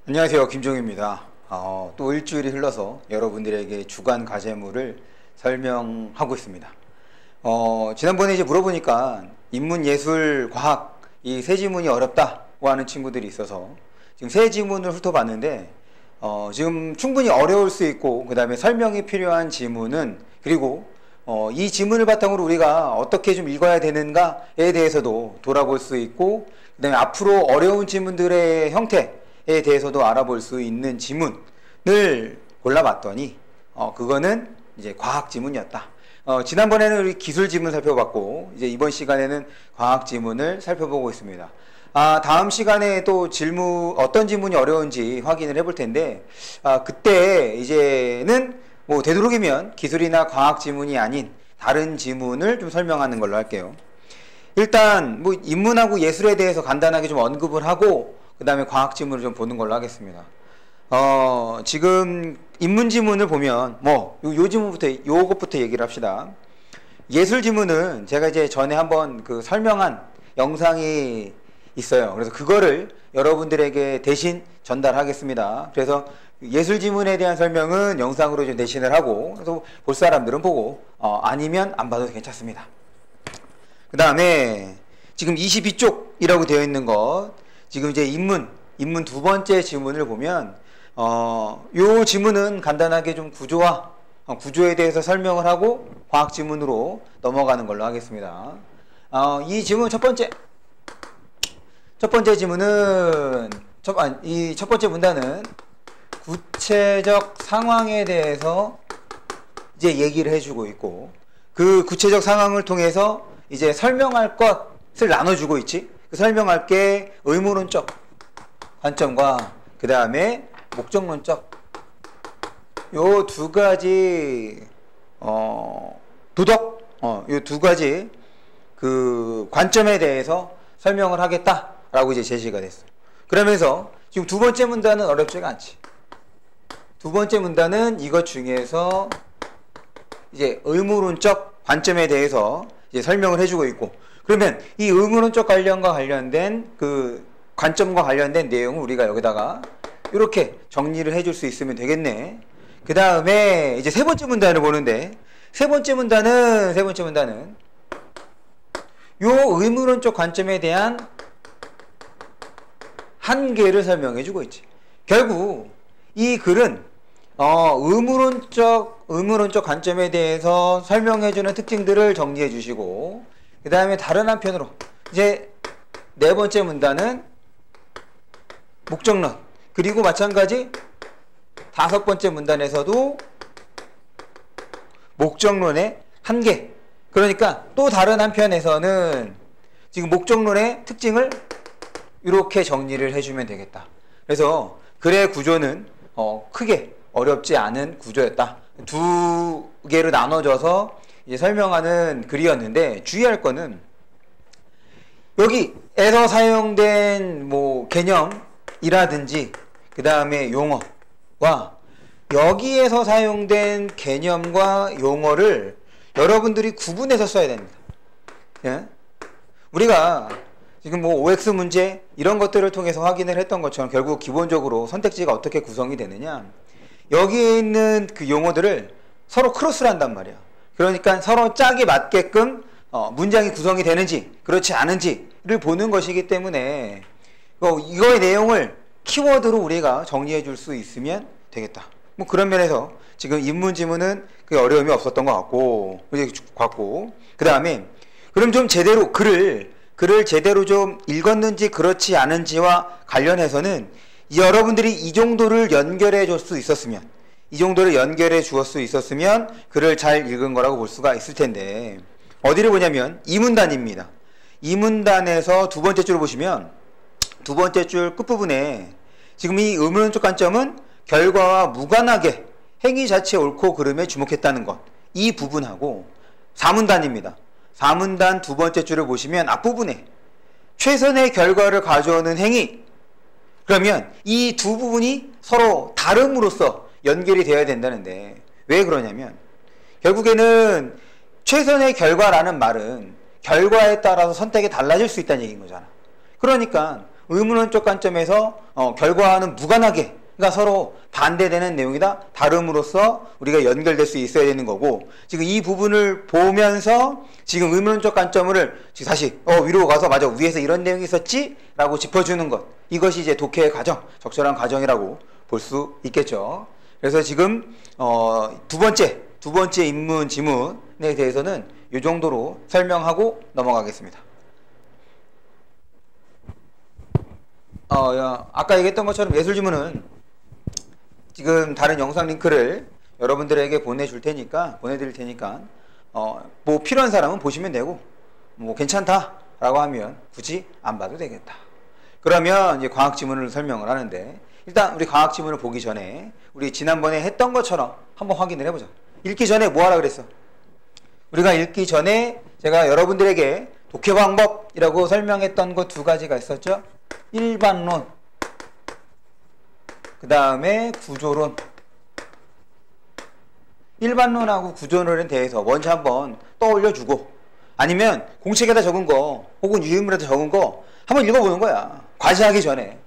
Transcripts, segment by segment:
안녕하세요. 김종입니다. 또 일주일이 흘러서 여러분들에게 주간 과제물을 설명하고 있습니다. 지난번에 이제 물어보니까 인문, 예술, 과학 이 세 지문이 어렵다고 하는 친구들이 있어서 지금 세 지문을 훑어봤는데 지금 충분히 어려울 수 있고 그 다음에 설명이 필요한 지문은 그리고 이 지문을 바탕으로 우리가 어떻게 좀 읽어야 되는가에 대해서도 돌아볼 수 있고 그 다음에 앞으로 어려운 지문들의 형태에 대해서도 알아볼 수 있는 지문을 골라봤더니 그거는 이제 과학 지문이었다. 지난번에는 우리 기술 지문 살펴봤고 이제 이번 시간에는 과학 지문을 살펴보고 있습니다. 다음 시간에 또 어떤 지문이 어려운지 확인을 해볼 텐데 그때 이제는 뭐 되도록이면 기술이나 과학 지문이 아닌 다른 지문을 좀 설명하는 걸로 할게요. 일단 뭐 인문하고 예술에 대해서 간단하게 좀 언급을 하고 그 다음에 과학 지문을 좀 보는 걸로 하겠습니다. 지금 인문 지문을 보면 요 지문부터 요것부터 얘기를 합시다. 예술 지문은 제가 이제 전에 한번 설명한 영상이 있어요. 그래서 그거를 여러분들에게 대신 전달하겠습니다. 그래서 예술 지문에 대한 설명은 영상으로 좀 대신을 하고 그래서 볼 사람들은 보고 아니면 안 봐도 괜찮습니다. 그 다음에 지금 22쪽이라고 되어 있는 것 지금 이제 인문 두 번째 지문을 보면 요 지문은 간단하게 좀 구조에 대해서 설명을 하고 과학 지문으로 넘어가는 걸로 하겠습니다. 이 지문 첫 번째 지문은 이 첫 번째 문단은 구체적 상황에 대해서 이제 얘기를 해주고 있고 그 구체적 상황을 통해서 이제 설명할 것을 나눠주고 있지. 그 설명할 게 의문론적 관점과 그 다음에 목적론적 요 두 가지 도덕 요 두 가지 그 관점에 대해서 설명을 하겠다라고 이제 제시가 됐어. 그러면서 지금 두 번째 문단은 어렵지가 않지. 두 번째 문단은 이것 중에서 이제 의무론적 관점에 대해서 이제 설명을 해주고 있고 그러면 이 의무론적 관련된 그 관점과 관련된 내용을 우리가 여기다가 이렇게 정리를 해줄 수 있으면 되겠네. 그 다음에 이제 세 번째 문단을 보는데 세 번째 문단은 요 의무론적 관점에 대한 한계를 설명해주고 있지. 결국 이 글은 의무론적 관점에 대해서 설명해주는 특징들을 정리해 주시고 그 다음에 다른 한편으로 이제 네 번째 문단은 목적론 그리고 마찬가지 다섯 번째 문단에서도 목적론의 한계 그러니까 또 다른 한편에서는 지금 목적론의 특징을 이렇게 정리를 해주면 되겠다. 그래서 글의 구조는 크게 어렵지 않은 구조였다. 두 개로 나눠져서 이제 설명하는 글이었는데 주의할 거는 여기에서 사용된 뭐 개념이라든지 그 다음에 용어와 여기에서 사용된 개념과 용어를 여러분들이 구분해서 써야 됩니다. 예? 우리가 지금 뭐 OX 문제 이런 것들을 통해서 확인을 했던 것처럼 결국 기본적으로 선택지가 어떻게 구성이 되느냐 여기에 있는 그 용어들을 서로 크로스를 한단 말이야. 그러니까 서로 짝이 맞게끔 문장이 구성이 되는지 그렇지 않은지를 보는 것이기 때문에 이거의 내용을 키워드로 우리가 정리해 줄 수 있으면 되겠다. 뭐 그런 면에서 지금 인문 지문은 그게 어려움이 없었던 것 같고 그 다음에 그럼 좀 제대로 글을 제대로 좀 읽었는지 그렇지 않은지와 관련해서는 여러분들이 이 정도를 연결해 줄 수 있었으면 이 정도를 연결해 주었을 수 있었으면 글을 잘 읽은 거라고 볼 수가 있을 텐데 어디를 보냐면 이 문단입니다. 이 문단에서 두 번째 줄을 보시면 두 번째 줄 끝부분에 지금 이 의문론적 관점은 결과와 무관하게 행위 자체의 옳고 그름에 주목했다는 것 이 부분하고 4문단입니다. 4문단 두 번째 줄을 보시면 앞부분에 최선의 결과를 가져오는 행위 그러면 이 두 부분이 서로 다름으로써 연결이 되어야 된다는데 왜 그러냐면 결국에는 최선의 결과라는 말은 결과에 따라서 선택이 달라질 수 있다는 얘기인 거잖아. 그러니까 의문론적 관점에서 결과와는 무관하게, 그러니까 서로 반대되는 내용이다. 다름으로써 우리가 연결될 수 있어야 되는 거고, 지금 이 부분을 보면서 지금 의문론적 관점을 다시 위로 가서 맞아, 위에서 이런 내용이 있었지? 라고 짚어주는 것. 이것이 이제 독해의 과정, 적절한 과정이라고 볼 수 있겠죠. 그래서 지금 두 번째 인문 지문에 대해서는 이 정도로 설명하고 넘어가겠습니다. 아까 얘기했던 것처럼 예술 지문은 지금 다른 영상 링크를 여러분들에게 보내드릴 테니까 뭐 필요한 사람은 보시면 되고, 뭐 괜찮다라고 하면 굳이 안 봐도 되겠다. 그러면 이제 과학 지문을 설명을 하는데, 일단 우리 과학 지문을 보기 전에 우리 지난번에 했던 것처럼 한번 확인을 해보자. 읽기 전에 뭐 하라 그랬어? 우리가 읽기 전에 제가 여러분들에게 독해 방법이라고 설명했던 것 두 가지가 있었죠. 일반론, 그 다음에 구조론. 일반론하고 구조론에 대해서 먼저 한번 떠올려주고, 아니면 공책에다 적은 거 혹은 유인물에다 적은 거 한번 읽어보는 거야. 과제하기 전에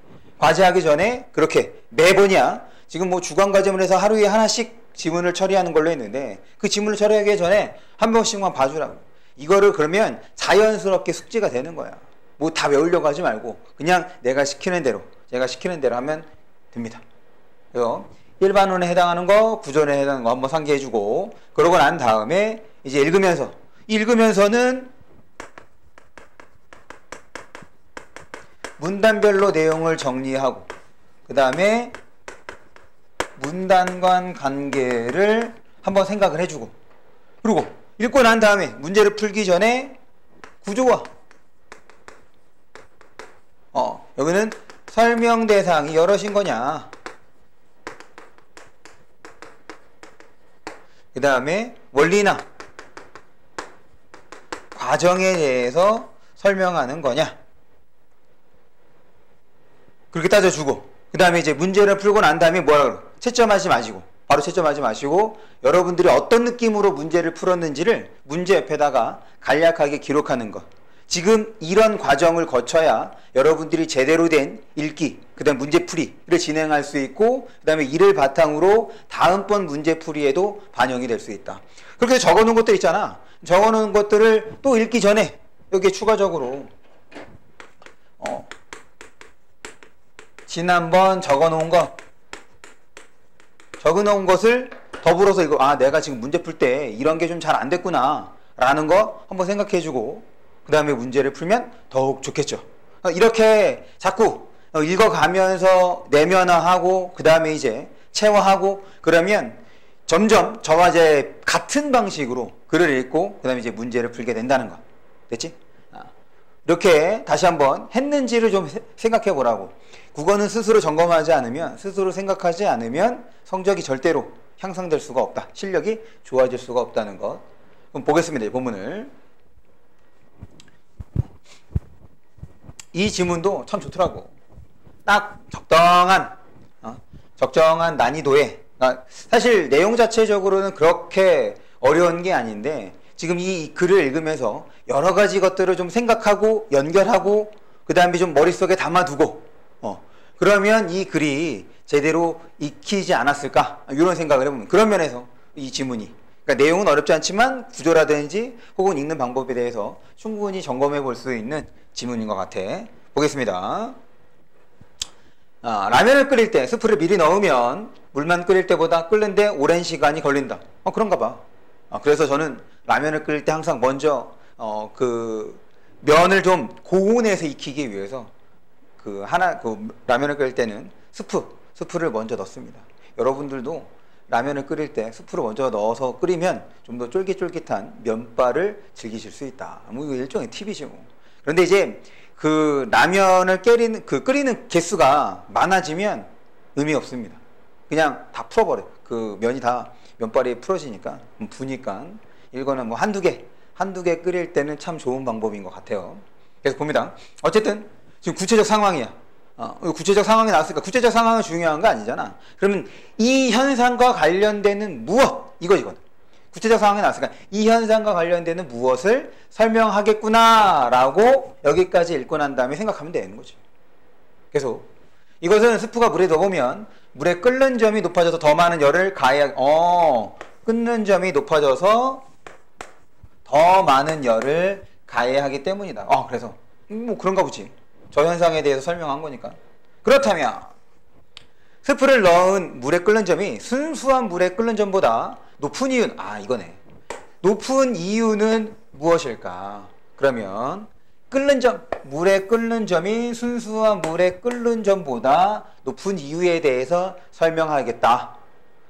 그렇게 매번이야. 지금 뭐 주간과제문 해서 하루에 하나씩 지문을 처리하는 걸로 했는데, 그 지문을 처리하기 전에 한 번씩만 봐주라고. 이거를 그러면 자연스럽게 숙지가 되는 거야. 뭐 다 외우려고 하지 말고 그냥 제가 시키는 대로 하면 됩니다. 그래서 일반론에 해당하는 거, 구조론에 해당하는 거 한번 상기해주고, 그러고 난 다음에 이제 읽으면서는 문단별로 내용을 정리하고, 그 다음에 문단 간 관계를 한번 생각을 해주고, 그리고 읽고 난 다음에 문제를 풀기 전에 구조화. 여기는 설명 대상이 여럿인 거냐, 그 다음에 원리나 과정에 대해서 설명하는 거냐, 그렇게 따져주고, 그 다음에 이제 문제를 풀고 난 다음에 뭐라 그러? 바로 채점하지 마시고 여러분들이 어떤 느낌으로 문제를 풀었는지를 문제 옆에다가 간략하게 기록하는 것. 지금 이런 과정을 거쳐야 여러분들이 제대로 된 읽기, 그 다음 문제풀이를 진행할 수 있고, 그 다음에 이를 바탕으로 다음번 문제풀이에도 반영이 될 수 있다. 그렇게 적어놓은 것들 있잖아. 적어놓은 것들을 또 읽기 전에 여기에 추가적으로 지난번 적어놓은 것을 더불어서 이거 내가 지금 문제 풀 때 이런 게 좀 잘 안 됐구나 라는 거 한번 생각해주고, 그 다음에 문제를 풀면 더욱 좋겠죠. 이렇게 자꾸 읽어가면서 내면화하고, 그 다음에 이제 체화하고, 그러면 점점 저와 이제 같은 방식으로 글을 읽고, 그 다음에 이제 문제를 풀게 된다는 거. 됐지? 이렇게 다시 한번 했는지를 좀 생각해 보라고. 국어는 스스로 점검하지 않으면, 스스로 생각하지 않으면 성적이 절대로 향상될 수가 없다. 실력이 좋아질 수가 없다는 것. 그럼 보겠습니다. 이 본문을. 이 지문도 참 좋더라고. 딱 적정한 난이도에, 사실 내용 자체적으로는 그렇게 어려운 게 아닌데, 지금 이 글을 읽으면서 여러 가지 것들을 좀 생각하고 연결하고, 그 다음에 좀 머릿속에 담아두고, 그러면 이 글이 제대로 익히지 않았을까, 이런 생각을 해보면, 그런 면에서 이 지문이, 그러니까 내용은 어렵지 않지만 구조라든지 혹은 읽는 방법에 대해서 충분히 점검해 볼 수 있는 지문인 것 같아. 보겠습니다. 라면을 끓일 때 스프를 미리 넣으면 물만 끓일 때보다 끓는데 오랜 시간이 걸린다. 그런가 봐. 그래서 저는 라면을 끓일 때 항상 먼저 그 면을 좀 고온에서 익히기 위해서 라면을 끓일 때는 스프를 먼저 넣습니다. 여러분들도 라면을 끓일 때 스프를 먼저 넣어서 끓이면 좀 더 쫄깃쫄깃한 면발을 즐기실 수 있다. 뭐 이거 일종의 팁이죠. 그런데 이제 그 라면을 끓이는 개수가 많아지면 의미 없습니다. 그냥 다 풀어버려. 그 면이 다 면발이 풀어지니까, 부니까. 이거는 뭐 한두 개 끓일 때는 참 좋은 방법인 것 같아요. 그래서 봅니다. 어쨌든 지금 구체적 상황이야. 구체적 상황이 나왔으니까 구체적 상황은 중요한 거 아니잖아. 그러면 이 현상과 관련되는 무엇, 이거거든. 구체적 상황이 나왔으니까 이 현상과 관련되는 무엇을 설명하겠구나 라고 여기까지 읽고 난 다음에 생각하면 되는 거지. 계속. 이것은 스프가 물에 넣어보면 물에 끓는 점이 높아져서 더 많은 열을 가해야, 끓는 점이 높아져서 더 많은 열을 가해하기 때문이다. 그래서 뭐 그런가 보지. 저 현상에 대해서 설명한 거니까. 그렇다면 스프를 넣은 물에 끓는 점이 순수한 물에 끓는 점보다 높은 이유는, 이거네. 높은 이유는 무엇일까? 그러면 끓는 점, 물에 끓는 점이 순수한 물에 끓는 점보다 높은 이유에 대해서 설명하겠다.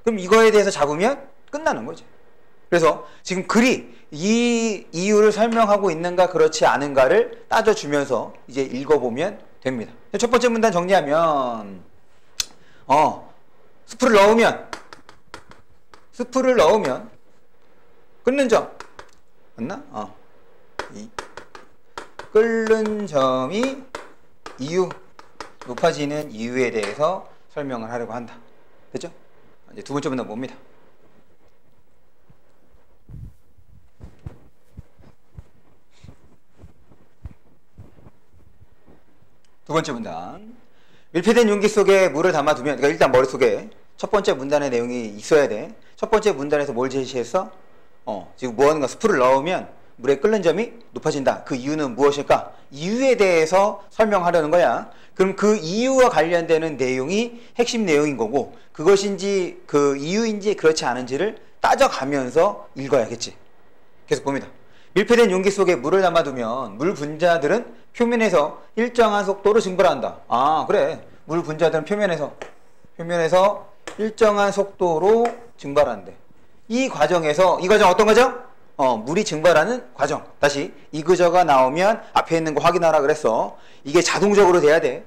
그럼 이거에 대해서 잡으면 끝나는 거지. 그래서 지금 글이 이 이유를 설명하고 있는가 그렇지 않은가를 따져주면서 이제 읽어보면 됩니다. 첫 번째 문단 정리하면 스프를 넣으면 끓는 점 맞나? 이 끓는 점이 이유, 높아지는 이유에 대해서 설명을 하려고 한다. 됐죠? 이제 두 번째 문단 봅니다. 두 번째 문단. 밀폐된 용기 속에 물을 담아두면, 그러니까 일단 머릿속에 첫 번째 문단의 내용이 있어야 돼. 첫 번째 문단에서 뭘 제시했어? 지금 뭐 하는가? 스프를 넣으면 물의 끓는 점이 높아진다. 그 이유는 무엇일까? 이유에 대해서 설명하려는 거야. 그럼 그 이유와 관련되는 내용이 핵심 내용인 거고, 그것인지 그 이유인지 그렇지 않은지를 따져가면서 읽어야겠지. 계속 봅니다. 밀폐된 용기 속에 물을 담아두면 물 분자들은 표면에서 일정한 속도로 증발한다. 그래. 물 분자들은 표면에서 일정한 속도로 증발한대. 이 과정에서, 이 과정 어떤 과정? 물이 증발하는 과정. 다시 이 그저가 나오면 앞에 있는 거 확인하라 그랬어. 이게 자동적으로 돼야 돼.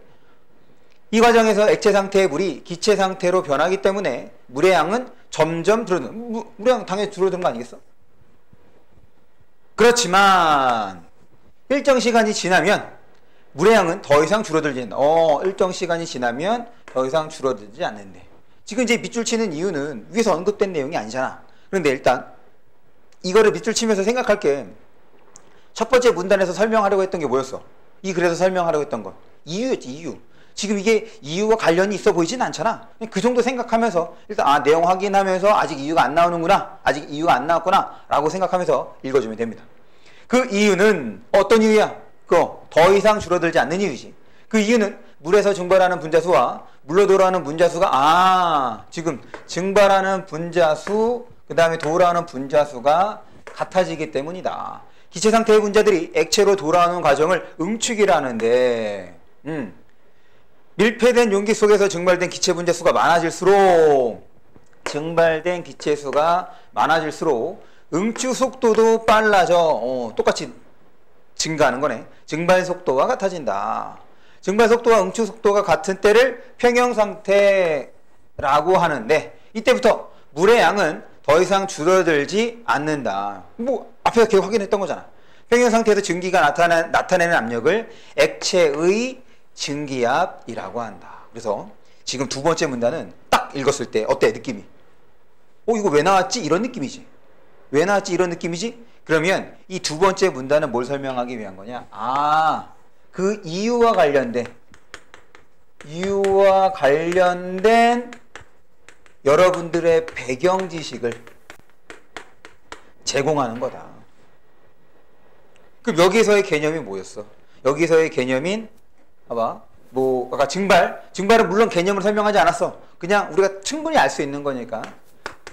이 과정에서 액체 상태의 물이 기체 상태로 변하기 때문에 물의 양은 점점 줄어드는, 물의 양 당연히 줄어드는 거 아니겠어? 그렇지만 일정 시간이 지나면 물의 양은 더 이상 줄어들지 않는다. 일정 시간이 지나면 더 이상 줄어들지 않는데. 지금 이제 밑줄 치는 이유는 위에서 언급된 내용이 아니잖아. 그런데 일단 이거를 밑줄 치면서 생각할게. 첫 번째 문단에서 설명하려고 했던 게 뭐였어? 이 글에서 설명하려고 했던 거. 이유였지, 이유. 지금 이게 이유와 관련이 있어 보이진 않잖아. 그 정도 생각하면서 일단 내용 확인하면서 아직 이유가 안 나오는구나. 아직 이유가 안 나왔구나. 라고 생각하면서 읽어주면 됩니다. 그 이유는 어떤 이유야? 더 이상 줄어들지 않는 이유지. 그 이유는 물에서 증발하는 분자수와 물로 돌아오는 분자수가 지금 증발하는 분자수 그 다음에 돌아오는 분자수가 같아지기 때문이다. 기체 상태의 분자들이 액체로 돌아오는 과정을 응축이라는데 밀폐된 용기 속에서 증발된 기체 분자수가 많아질수록 응축 속도도 빨라져. 똑같이 증가하는 거네. 증발 속도가 같아진다. 증발 속도와 응축 속도가 같은 때를 평형 상태라고 하는데, 이때부터 물의 양은 더 이상 줄어들지 않는다. 앞에서 계속 확인했던 거잖아. 평형 상태에서 증기가 나타내는 압력을 액체의 증기압이라고 한다. 그래서 지금 두 번째 문단은 딱 읽었을 때 어때? 느낌이? 이거 왜 나왔지? 이런 느낌이지. 왜 나왔지? 이런 느낌이지? 그러면 이 두 번째 문단은 뭘 설명하기 위한 거냐? 그 이유와 관련된 여러분들의 배경 지식을 제공하는 거다. 그럼 여기서의 개념이 뭐였어? 여기서의 개념인, 봐봐. 아까 증발은 물론 개념을 설명하지 않았어. 그냥 우리가 충분히 알 수 있는 거니까.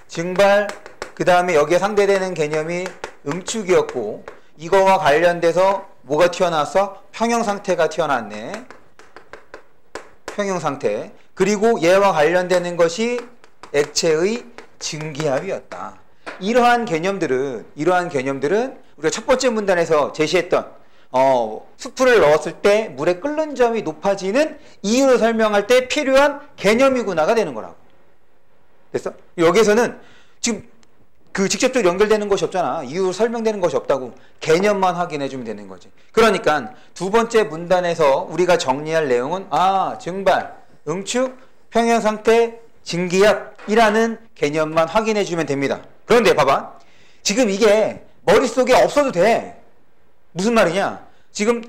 증발, 그 다음에 여기에 상대되는 개념이 응축이었고, 이거와 관련돼서 뭐가 튀어나왔어? 평형상태가 튀어나왔네. 평형상태. 그리고 얘와 관련되는 것이 액체의 증기압이었다. 이러한 개념들은 우리가 첫 번째 문단에서 제시했던 스프를 넣었을 때 물의 끓는 점이 높아지는 이유를 설명할 때 필요한 개념이구나가 되는 거라고. 됐어? 여기에서는 지금 직접적으로 연결되는 것이 없잖아. 이유 설명되는 것이 없다고. 개념만 확인해주면 되는 거지. 그러니까 두 번째 문단에서 우리가 정리할 내용은 증발, 응축, 평형상태, 증기압이라는 개념만 확인해주면 됩니다. 그런데 봐봐. 지금 이게 머릿속에 없어도 돼. 무슨 말이냐? 지금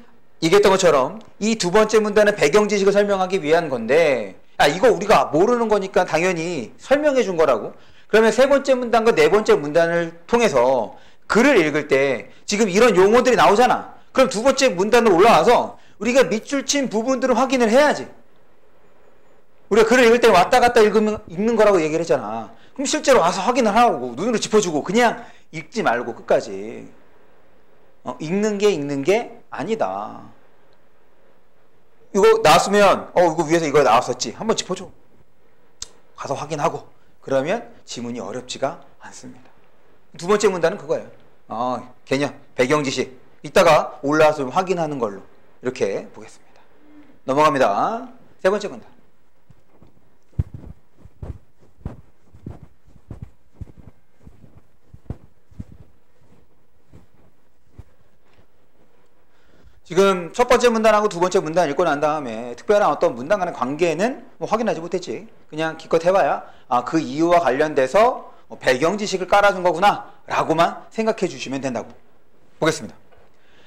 얘기했던 것처럼 이 두 번째 문단은 배경 지식을 설명하기 위한 건데, 이거 우리가 모르는 거니까 당연히 설명해 준 거라고. 그러면 세 번째 문단과 네 번째 문단을 통해서 글을 읽을 때 지금 이런 용어들이 나오잖아. 그럼 두 번째 문단으로 올라와서 우리가 밑줄 친 부분들을 확인을 해야지. 우리가 글을 읽을 때 왔다 갔다 읽는 거라고 얘기를 했잖아. 그럼 실제로 와서 확인을 하고 눈으로 짚어주고 그냥 읽지 말고 끝까지. 읽는 게 아니다. 이거 나왔으면 이거 위에서 이거 나왔었지. 한번 짚어줘. 가서 확인하고. 그러면 지문이 어렵지가 않습니다. 두 번째 문단은 그거예요. 개념, 배경 지식. 이따가 올라와서 확인하는 걸로 이렇게 보겠습니다. 넘어갑니다. 세 번째 문단. 지금 첫 번째 문단하고 두 번째 문단 읽고 난 다음에 특별한 어떤 문단 간의 관계는 확인하지 못했지. 그냥 기껏 해봐야 그 이유와 관련돼서 배경 지식을 깔아준 거구나 라고만 생각해 주시면 된다고 보겠습니다.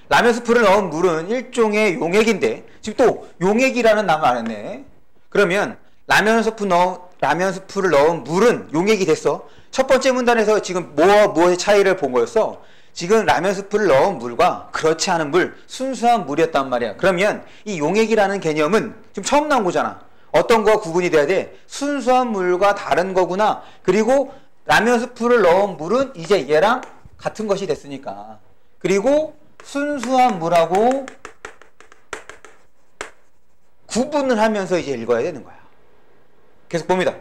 라면 스프를 넣은 물은 일종의 용액인데, 지금 또 용액이라는 단어 안 했네. 그러면 라면 스프를 넣은 물은 용액이 됐어. 첫 번째 문단에서 지금 뭐의 차이를 본 거였어? 지금 라면 스프를 넣은 물과 그렇지 않은 물, 순수한 물이었단 말이야. 그러면 이 용액이라는 개념은 지금 처음 나온 거잖아. 어떤 거와 구분이 돼야 돼? 순수한 물과 다른 거구나. 그리고 라면 스프를 넣은 물은 이제 얘랑 같은 것이 됐으니까. 그리고 순수한 물하고 구분을 하면서 이제 읽어야 되는 거야. 계속 봅니다.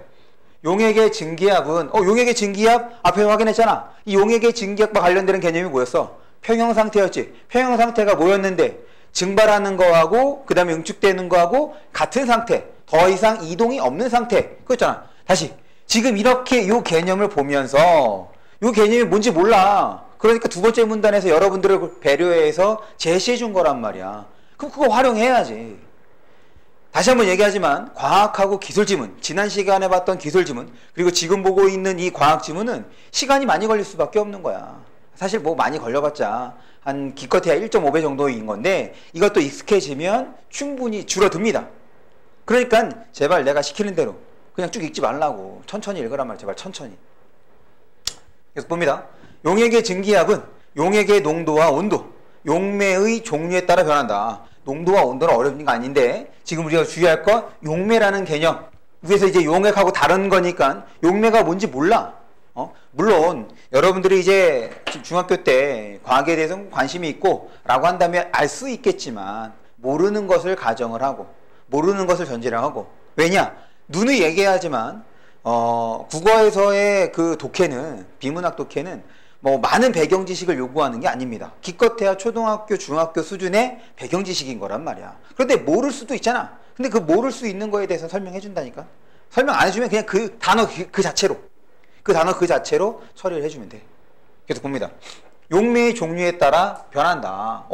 용액의 증기압은 용액의 증기압 앞에 확인했잖아. 이 용액의 증기압과 관련되는 개념이 뭐였어? 평형 상태였지. 평형 상태가 뭐였는데 증발하는 거하고 그 다음에 응축되는 거하고 같은 상태, 더 이상 이동이 없는 상태. 그랬잖아. 다시 지금 이렇게 요 개념을 보면서 요 개념이 뭔지 몰라. 그러니까 두 번째 문단에서 여러분들을 배려해서 제시해 준 거란 말이야. 그럼 그거 활용해야지. 다시 한번 얘기하지만 과학하고 기술지문, 지난 시간에 봤던 기술지문, 그리고 지금 보고 있는 이 과학지문은 시간이 많이 걸릴 수밖에 없는 거야. 사실 뭐 많이 걸려봤자 한 기껏해야 1.5배 정도인 건데 이것도 익숙해지면 충분히 줄어듭니다. 그러니까 제발 내가 시키는 대로 그냥 쭉 읽지 말라고. 천천히 읽으란 말이야. 제발 천천히. 계속 봅니다. 용액의 증기압은 용액의 농도와 온도, 용매의 종류에 따라 변한다. 농도와 온도는 어려운 거 아닌데 지금 우리가 주의할 건 용매라는 개념. 위에서 이제 용액하고 다른 거니까 용매가 뭔지 몰라. 물론 여러분들이 이제 중학교 때 과학에 대해서 관심이 있고 라고 한다면 알 수 있겠지만 모르는 것을 가정을 하고 모르는 것을 전제를 하고. 왜냐? 누누이 얘기하지만 국어에서의 그 독해는, 비문학 독해는 뭐 많은 배경 지식을 요구하는 게 아닙니다. 기껏해야 초등학교, 중학교 수준의 배경 지식인 거란 말이야. 그런데 모를 수도 있잖아. 근데 그 모를 수 있는 거에 대해서 설명해 준다니까. 설명 안 해주면 그냥 그 단어 그 자체로 처리를 해주면 돼. 계속 봅니다. 용매의 종류에 따라 변한다.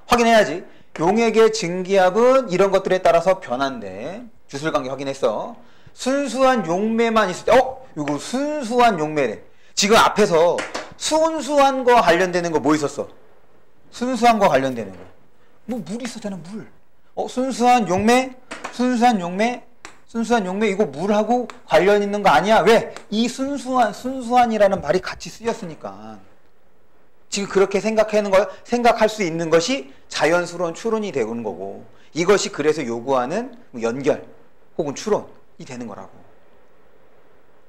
확인해야지. 용액의 증기압은 이런 것들에 따라서 변한대. 주술관계 확인했어. 순수한 용매만 있을 때, 이거 순수한 용매래. 지금 앞에서 순수한 거와 관련되는 거 뭐 있었어? 순수한 거와 관련되는 거. 뭐 물 있었잖아, 물. 순수한 용매 이거 물하고 관련 있는 거 아니야? 왜? 이 순수한이라는 말이 같이 쓰였으니까. 지금 그렇게 생각할 수 있는 것이 자연스러운 추론이 되는 거고, 이것이 그래서 요구하는 연결 혹은 추론이 되는 거라고.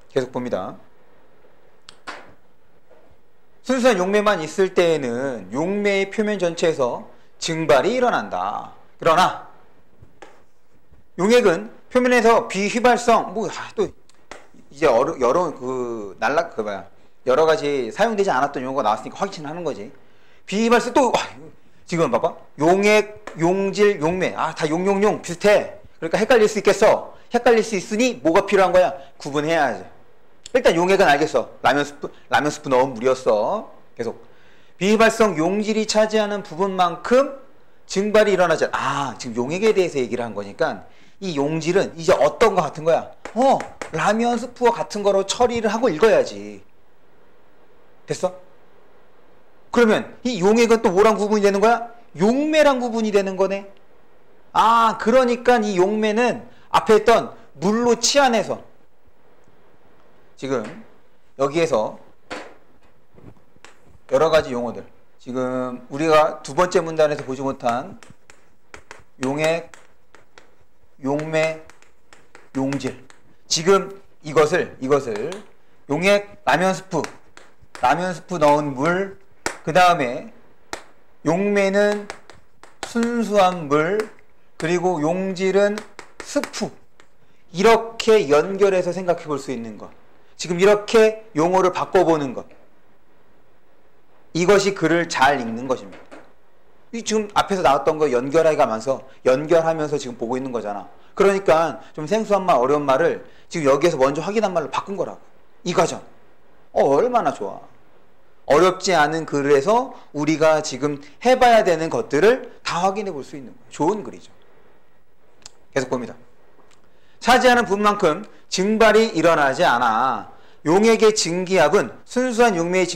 계속 봅니다. 순수한 용매만 있을 때에는 용매의 표면 전체에서 증발이 일어난다. 그러나 용액은 표면에서 비휘발성, 또 이제 여러 가지 사용되지 않았던 용어가 나왔으니까 확인하는 거지. 비휘발성 또 지금 봐봐. 용액, 용질, 용매. 다 용용용 비슷해. 그러니까 헷갈릴 수 있겠어. 헷갈릴 수 있으니 뭐가 필요한 거야? 구분해야지. 일단 용액은 알겠어. 라면 스프 넣은 물이었어. 계속. 비휘발성 용질이 차지하는 부분만큼 증발이 일어나지. 지금 용액에 대해서 얘기를 한 거니까 이 용질은 이제 어떤 거 같은 거야? 라면 스프와 같은 거로 처리를 하고 읽어야지. 됐어? 그러면 이 용액은 또 뭐랑 구분이 되는 거야? 용매란 구분이 되는 거네. 아, 그러니까 이 용매는 앞에 했던 물로 치환해서 지금 여기에서 여러 가지 용어들, 지금 우리가 두 번째 문단에서 보지 못한 용액, 용매, 용질, 지금 이것을 용액, 라면 스프 넣은 물, 그 다음에 용매는 순수한 물, 그리고 용질은 스프, 이렇게 연결해서 생각해 볼 수 있는 것, 지금 이렇게 용어를 바꿔보는 것, 이것이 글을 잘 읽는 것입니다. 이 지금 앞에서 나왔던 거 연결하면서 지금 보고 있는 거잖아. 그러니까 좀 생소한 말, 어려운 말을 지금 여기에서 먼저 확인한 말로 바꾼 거라고. 이 과정. 얼마나 좋아. 어렵지 않은 글에서 우리가 지금 해봐야 되는 것들을 다 확인해 볼 수 있는 거예요. 좋은 글이죠. 계속 봅니다. 차지하는 부분만큼 증발이 일어나지 않아. 용액의 증기압은 순수한 용매의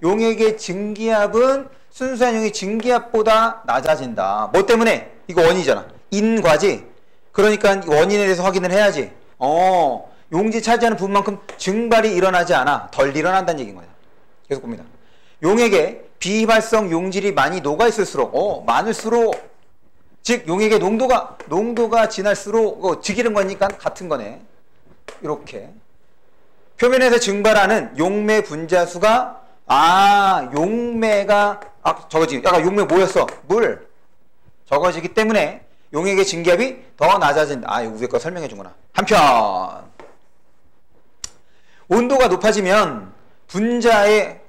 용액의 증기압은 순수한 용의 증기압보다 낮아진다. 뭐 때문에? 이거 원이잖아. 인과지. 그러니까 원인에 대해서 확인을 해야지. 용지 차지하는 부분만큼 증발이 일어나지 않아. 덜 일어난다는 얘기인 거야. 계속 봅니다. 용액에 비휘발성 용질이 많이 녹아있을수록, 많을수록, 즉 용액의 농도가 진할수록, 즉이른 거니까 같은 거네. 이렇게 표면에서 증발하는 용매 분자수가, 용매가 적어지기, 약간 용매 뭐였어? 물. 적어지기 때문에 용액의 증기압이 더 낮아진다. 이거 위에 거 설명해 주구나. 한편 온도가 높아지면 분자의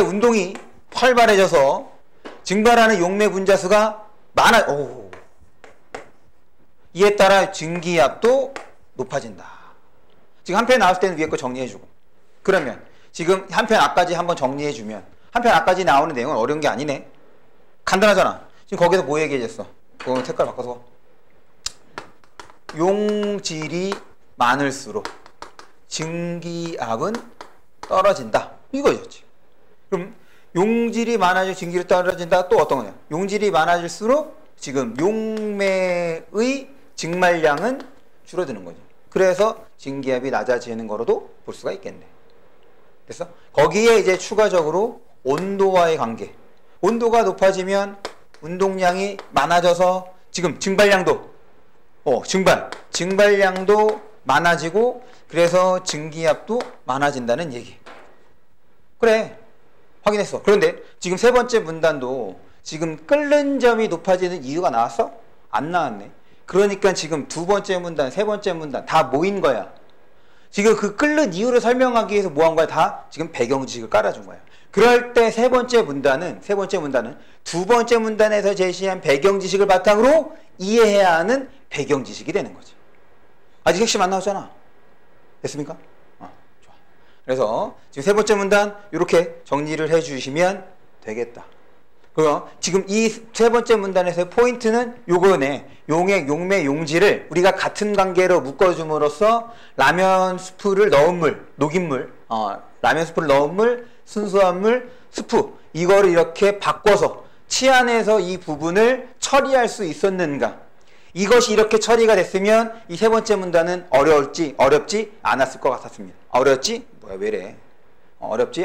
운동이 활발해져서 증발하는 용매 분자수가 이에 따라 증기압도 높아진다. 지금 한 편 나왔을 때는 위에 거 정리해주고, 그러면 지금 한 편 앞까지 한번 정리해주면, 한 편 앞까지 나오는 내용은 어려운 게 아니네. 간단하잖아. 지금 거기서 뭐 얘기해줬어? 그거 색깔 바꿔서 용질이 많을수록 증기압은 떨어진다. 이거였지. 그럼 용질이 많아지고 증기압이 떨어진다. 또 어떤 거냐? 용질이 많아질수록 지금 용매의 증말량은 줄어드는 거죠. 그래서 증기압이 낮아지는 거로도 볼 수가 있겠네. 됐어? 거기에 이제 추가적으로 온도와의 관계. 온도가 높아지면 운동량이 많아져서 지금 증발량도 증발량도 많아지고, 그래서 증기압도 많아진다는 얘기. 그래, 확인했어. 그런데 지금 세 번째 문단도 지금 끓는 점이 높아지는 이유가 나왔어? 안 나왔네. 그러니까 지금 두 번째 문단, 세 번째 문단 다 모인 거야. 지금 그 끓는 이유를 설명하기 위해서 뭐 한 거야? 다 지금 배경 지식을 깔아준 거야. 그럴 때 세 번째 문단은 두 번째 문단에서 제시한 배경 지식을 바탕으로 이해해야 하는 배경 지식이 되는 거지. 아직 핵심 안 나오잖아. 됐습니까? 좋아. 그래서 지금 세 번째 문단 이렇게 정리를 해주시면 되겠다. 그럼 지금 이 세 번째 문단에서의 포인트는 요거네. 용액, 용매, 용질을 우리가 같은 관계로 묶어줌으로써 라면 스프를 넣은 물, 녹인 물, 라면 스프를 넣은 물, 순수한 물, 스프, 이거를 이렇게 바꿔서 치안해서 이 부분을 처리할 수 있었는가. 이것이 이렇게 처리가 됐으면 이 세 번째 문단은 어렵지 않았을 것 같았습니다. 어렵지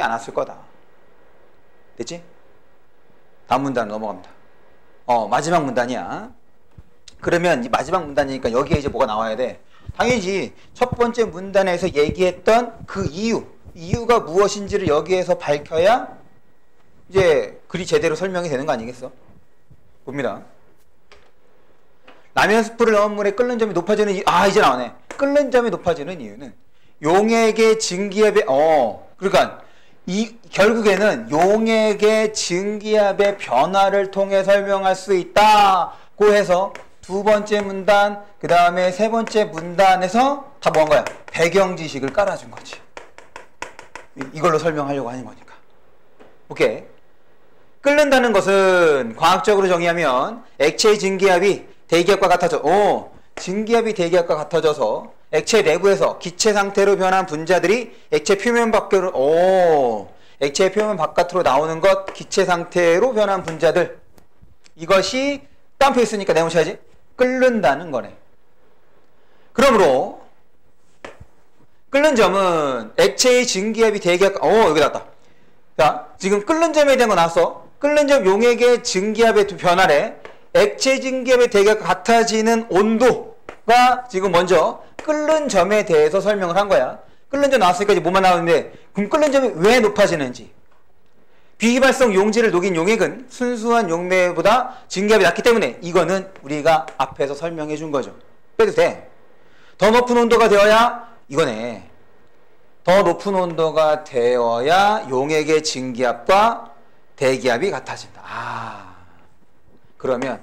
않았을 거다. 됐지? 다음 문단 넘어갑니다. 마지막 문단이야. 그러면 이 마지막 문단이니까 여기에 이제 뭐가 나와야 돼? 당연히 첫 번째 문단에서 얘기했던 그 이유가 무엇인지를 여기에서 밝혀야 이제 글이 제대로 설명이 되는 거 아니겠어? 봅니다. 라면 스프를 넣은 물에 끓는 점이 높아지는 이유. 이제 나오네. 끓는 점이 높아지는 이유는 용액의 증기압의 그러니까 결국에는 용액의 증기압의 변화를 통해 설명할 수 있다고 해서 두 번째 문단, 그 다음에 세 번째 문단에서 다 뭐 한 거야? 배경 지식을 깔아준 거지. 이걸로 설명하려고 하는 거니까. 오케이. 끓는다는 것은 과학적으로 정의하면 액체의 증기압이 대기압과 증기압이 대기압과 같아져서 액체 내부에서 기체 상태로 변한 분자들이 액체 표면 밖으로 액체의 표면 바깥으로 나오는 것, 기체 상태로 변한 분자들. 이것이 따옴표 있으니까 내용 쳐야지. 끓는다는 거네. 그러므로 끓는 점은 액체의 증기압이 대기압, 여기 나왔다. 자, 지금 끓는 점에 대한 거 나왔어. 끓는 점 용액의 증기압의 변화래. 액체 증기압의 대기압과 같아지는 온도가 지금 먼저 끓는 점에 대해서 설명을 한 거야. 끓는 점 나왔으니까 이제 뭐만 나오는데, 그럼 끓는 점이 왜 높아지는지. 비휘발성 용질을 녹인 용액은 순수한 용매보다 증기압이 낮기 때문에 이거는 우리가 앞에서 설명해 준 거죠. 빼도 돼. 더 높은 온도가 되어야 이거네. 더 높은 온도가 되어야 용액의 증기압과 대기압이 같아진다. 그러면요.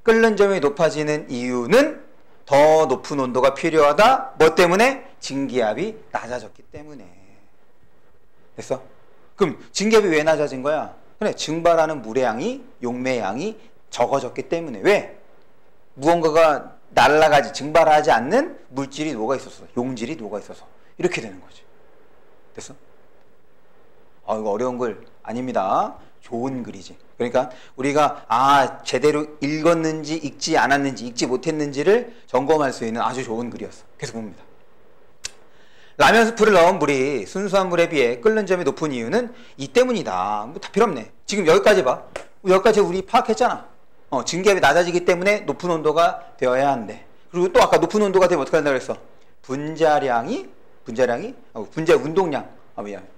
끓는 점이 높아지는 이유는 더 높은 온도가 필요하다. 뭐 때문에? 증기압이 낮아졌기 때문에. 됐어? 그럼 증기압이 왜 낮아진 거야? 그래, 증발하는 물의 양이, 용매의 양이 적어졌기 때문에. 왜? 무언가가 날아가지, 증발하지 않는 물질이 녹아 있어서, 용질이 녹아 있어서 이렇게 되는 거지. 됐어? 이거 어려운 글 아닙니다. 좋은 글이지. 그러니까 우리가 제대로 읽었는지 읽지 않았는지 읽지 못했는지를 점검할 수 있는 아주 좋은 글이었어. 계속 봅니다. 라면 스프를 넣은 물이 순수한 물에 비해 끓는 점이 높은 이유는 이 때문이다. 뭐 다 필요 없네. 지금 여기까지 봐. 여기까지 우리 파악했잖아. 증기압이 낮아지기 때문에 높은 온도가 되어야 한대. 그리고 또 아까 높은 온도가 되면 어떻게 한다고 그랬어? 분자 운동량.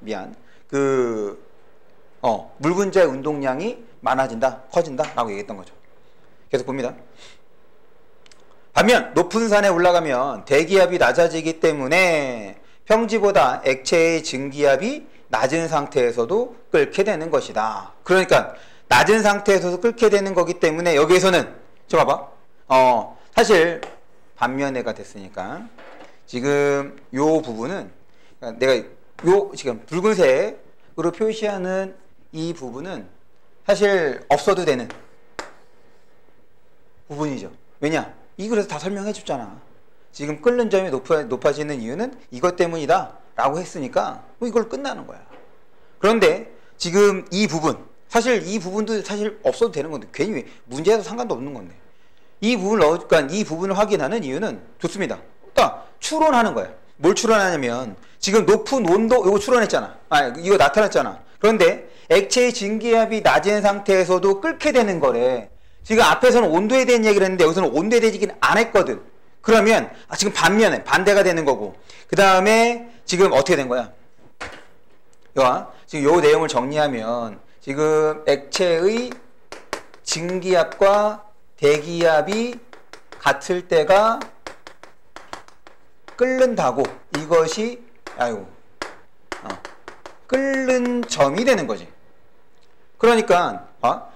미안. 물 분자의 운동량이 많아진다, 커진다 라고 얘기했던 거죠. 계속 봅니다. 반면 높은 산에 올라가면 대기압이 낮아지기 때문에 평지보다 액체의 증기압이 낮은 상태에서도 끓게 되는 것이다. 그러니까 낮은 상태에서도 끓게 되는 거기 때문에 여기에서는 저 봐봐. 사실 반면에가 됐으니까 지금 요 부분은 내가 지금 붉은색으로 표시하는 이 부분은 사실 없어도 되는 부분이죠. 왜냐? 이 글에서 다 설명해 줬잖아. 지금 끓는 점이 높아지는 이유는 이것 때문이다 라고 했으니까 이걸 끝나는 거야. 그런데 지금 이 부분, 사실 이 부분도 사실 없어도 되는 건데 괜히 문제에서 상관도 없는 건데 이 부분을 확인하는 이유는 좋습니다. 딱 추론하는 거야. 뭘 추론하냐면 지금 높은 온도 이거 추론했잖아. 이거 나타났잖아. 그런데 액체의 증기압이 낮은 상태에서도 끓게 되는 거래. 지금 앞에서는 온도에 대한 얘기를 했는데 여기서는 온도에 대한 얘기는 안 했거든. 그러면 지금 반대가 되는 거고, 그 다음에 지금 어떻게 된 거야? 지금 요 내용을 정리하면 지금 액체의 증기압과 대기압이 같을 때가 끓는다고, 이것이 끓는 점이 되는 거지. 그러니까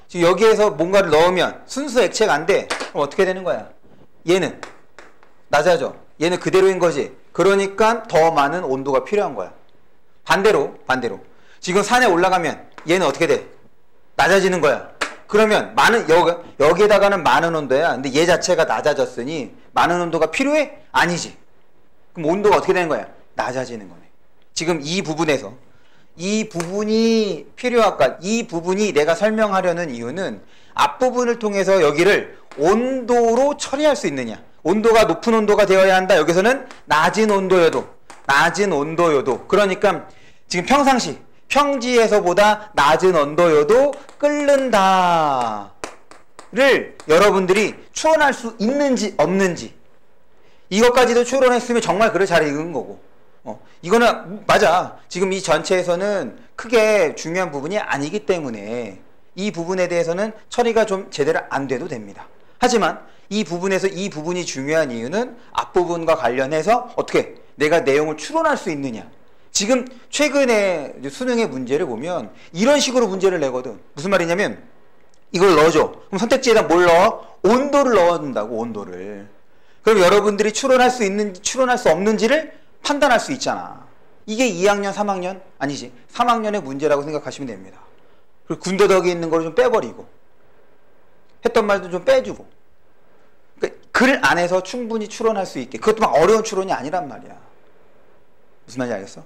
지금 여기에서 뭔가를 넣으면 순수 액체가 안 돼. 그럼 어떻게 되는 거야? 얘는 낮아져. 얘는 그대로인 거지. 그러니까 더 많은 온도가 필요한 거야. 반대로 지금 산에 올라가면 얘는 어떻게 돼? 낮아지는 거야. 그러면 여기에다가는 많은 온도야. 근데 얘 자체가 낮아졌으니 많은 온도가 필요해? 아니지. 그럼 온도가 어떻게 되는 거야? 낮아지는 거네. 지금 이 부분에서 이 부분이 필요할까? 이 부분이 내가 설명하려는 이유는 앞부분을 통해서 여기를 온도로 처리할 수 있느냐. 온도가 높은 온도가 되어야 한다. 여기서는 낮은 온도여도. 그러니까 지금 평지에서보다 낮은 온도여도 끓는다를 여러분들이 추론할 수 있는지 없는지, 이것까지도 추론했으면 정말 글을 잘 읽은 거고, 이거는 맞아. 지금 이 전체에서는 크게 중요한 부분이 아니기 때문에 이 부분에 대해서는 처리가 좀 제대로 안 돼도 됩니다. 하지만 이 부분에서 이 부분이 중요한 이유는 앞부분과 관련해서 어떻게 내가 내용을 추론할 수 있느냐. 지금 최근에 수능의 문제를 보면 이런 식으로 문제를 내거든. 무슨 말이냐면 이걸 넣어줘. 그럼 선택지에다 뭘 넣어? 온도를 넣어준다고, 온도를. 그럼 여러분들이 추론할 수 있는지 추론할 수 없는지를 판단할 수 있잖아. 이게 2학년, 3학년? 아니지. 3학년의 문제라고 생각하시면 됩니다. 그리고 군더더기 있는 거를 좀 빼버리고, 했던 말도 좀 빼주고, 그러니까 글 안에서 충분히 추론할 수 있게. 그것도 막 어려운 추론이 아니란 말이야. 무슨 말인지 알겠어?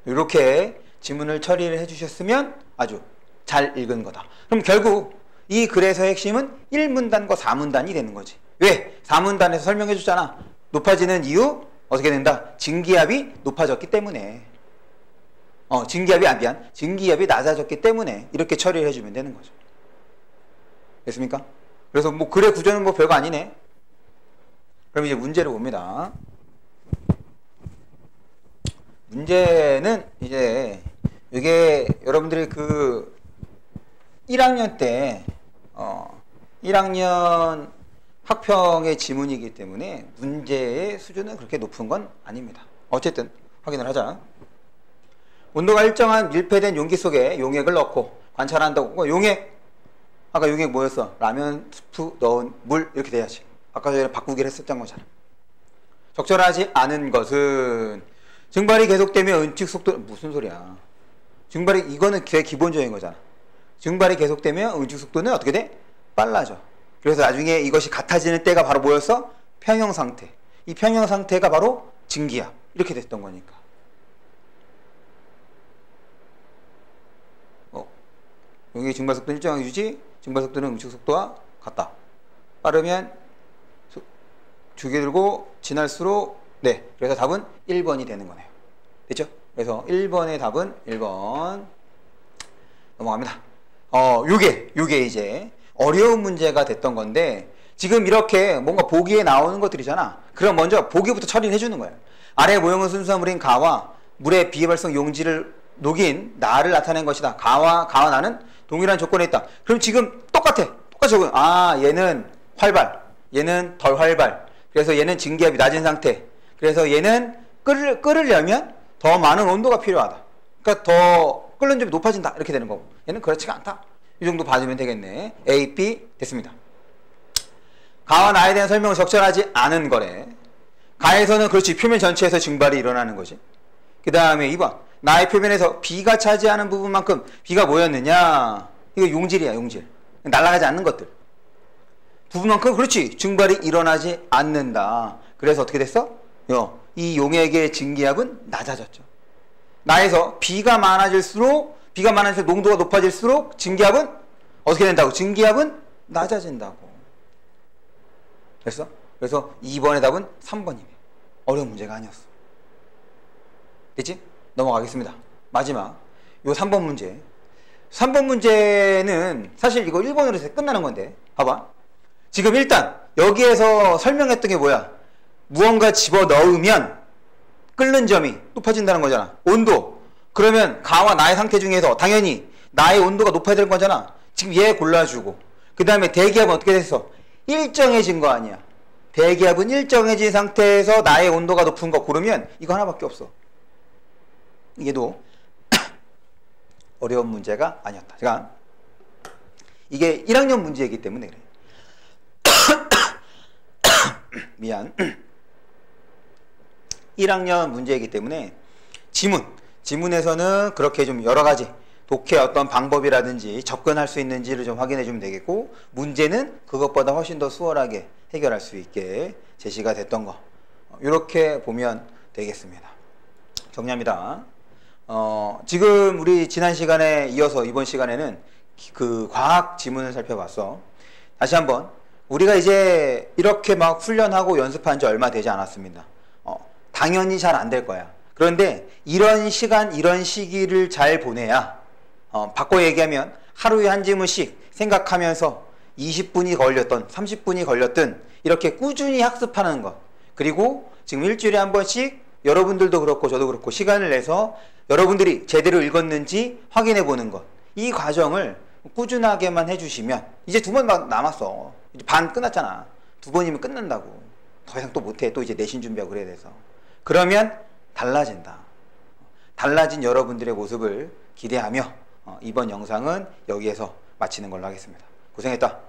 이렇게 지문을 처리를 해주셨으면 아주 잘 읽은 거다. 그럼 결국 이 글에서의 핵심은 1문단과 4문단이 되는 거지. 왜? 4문단에서 설명해 줬잖아. 높아지는 이유 어떻게 된다? 증기압이 높아졌기 때문에. 증기압이 낮아졌기 때문에 이렇게 처리를 해주면 되는 거죠. 됐습니까? 그래서 뭐 글의 구조는 뭐 별거 아니네. 그럼 이제 문제를 봅니다. 문제는 이제 이게 여러분들이 그 1학년 때 1학년 학평의 지문이기 때문에 문제의 수준은 그렇게 높은 건 아닙니다. 어쨌든 확인을 하자. 온도가 일정한 밀폐된 용기 속에 용액을 넣고 관찰한다고. 용액, 아까 용액 뭐였어? 라면 스프 넣은 물 이렇게 돼야지. 아까 전에 바꾸기를 했었던 거잖아. 적절하지 않은 것은 증발이 계속되면 은칙 속도, 무슨 소리야. 증발이, 이거는 기본적인 거잖아. 증발이 계속되면 은칙 속도는 어떻게 돼? 빨라져. 그래서 나중에 이것이 같아지는 때가 바로 뭐였어? 평형 상태. 이 평형 상태가 바로 증기압. 이렇게 됐던 거니까. 용액의 증발 속도는 일정하게 유지, 증발 속도는 음식 속도와 같다. 빠르면 주게 들고 지날수록 네. 그래서 답은 1번이 되는 거네요. 됐죠? 그래서 1번의 답은 1번. 넘어갑니다. 요게 이제 어려운 문제가 됐던 건데 지금 이렇게 뭔가 보기에 나오는 것들이잖아. 그럼 먼저 보기부터 처리를 해주는 거예요. 아래 모형은 순수한 물인 가와 물의 비발성 용지를 녹인 나를 나타낸 것이다. 가와 나는 동일한 조건에 있다. 그럼 지금 똑같이 적은. 얘는 활발, 얘는 덜 활발. 그래서 얘는 증기압이 낮은 상태. 그래서 얘는 끓으려면 더 많은 온도가 필요하다. 그러니까 더 끓는 점이 높아진다. 이렇게 되는 거고. 얘는 그렇지가 않다. 이 정도 봐주면 되겠네. A, B 됐습니다. 가와 나에 대한 설명은 적절하지 않은 거래. 가에서는 그렇지 표면 전체에서 증발이 일어나는 거지. 그 다음에 2번 나의 표면에서 B가 차지하는 부분만큼 B가 뭐였느냐. 이거 용질이야. 용질. 날아가지 않는 것들 부분만큼 그렇지 증발이 일어나지 않는다. 그래서 어떻게 됐어? 이 용액의 증기압은 낮아졌죠. 나에서 B가 많아질수록 농도가 높아질수록 증기압은 어떻게 된다고? 증기압은 낮아진다고. 됐어? 그래서 2번의 답은 3번이네. 어려운 문제가 아니었어. 됐지? 넘어가겠습니다. 마지막 요 3번 문제. 3번 문제는 사실 이거 1번으로 해서 끝나는 건데 봐봐. 지금 일단 여기에서 설명했던 게 뭐야? 무언가 집어넣으면 끓는 점이 높아진다는 거잖아. 온도. 그러면 가와 나의 상태 중에서 당연히 나의 온도가 높아야 될 거잖아. 지금 얘 골라주고 그 다음에 대기압은 어떻게 됐어? 일정해진 거 아니야. 대기압은 일정해진 상태에서 나의 온도가 높은 거 고르면 이거 하나밖에 없어. 이게도 어려운 문제가 아니었다. 제가 이게 1학년 문제이기 때문에 그래. 미안. 1학년 문제이기 때문에 지문에서는 그렇게 좀 여러 가지 독해의 어떤 방법이라든지 접근할 수 있는지를 좀 확인해 주면 되겠고, 문제는 그것보다 훨씬 더 수월하게 해결할 수 있게 제시가 됐던 거, 이렇게 보면 되겠습니다. 정리합니다. 지금 우리 지난 시간에 이어서 이번 시간에는 그 과학 지문을 살펴봤어. 다시 한번 우리가 이제 이렇게 막 훈련하고 연습한 지 얼마 되지 않았습니다. 당연히 잘 안 될 거야. 그런데 이런 시간, 이런 시기를 잘 보내야, 바꿔 얘기하면 하루에 한 지문씩 생각하면서 20분이 걸렸던 30분이 걸렸든 이렇게 꾸준히 학습하는 것, 그리고 지금 일주일에 한 번씩 여러분들도 그렇고 저도 그렇고 시간을 내서 여러분들이 제대로 읽었는지 확인해 보는 것, 이 과정을 꾸준하게만 해주시면, 이제 2번 남았어. 이제 반 끝났잖아. 2번이면 끝난다고. 더 이상 또 못해. 또 이제 내신 준비하고 그래야 돼서. 그러면 달라진다. 달라진 여러분들의 모습을 기대하며 이번 영상은 여기에서 마치는 걸로 하겠습니다. 고생했다.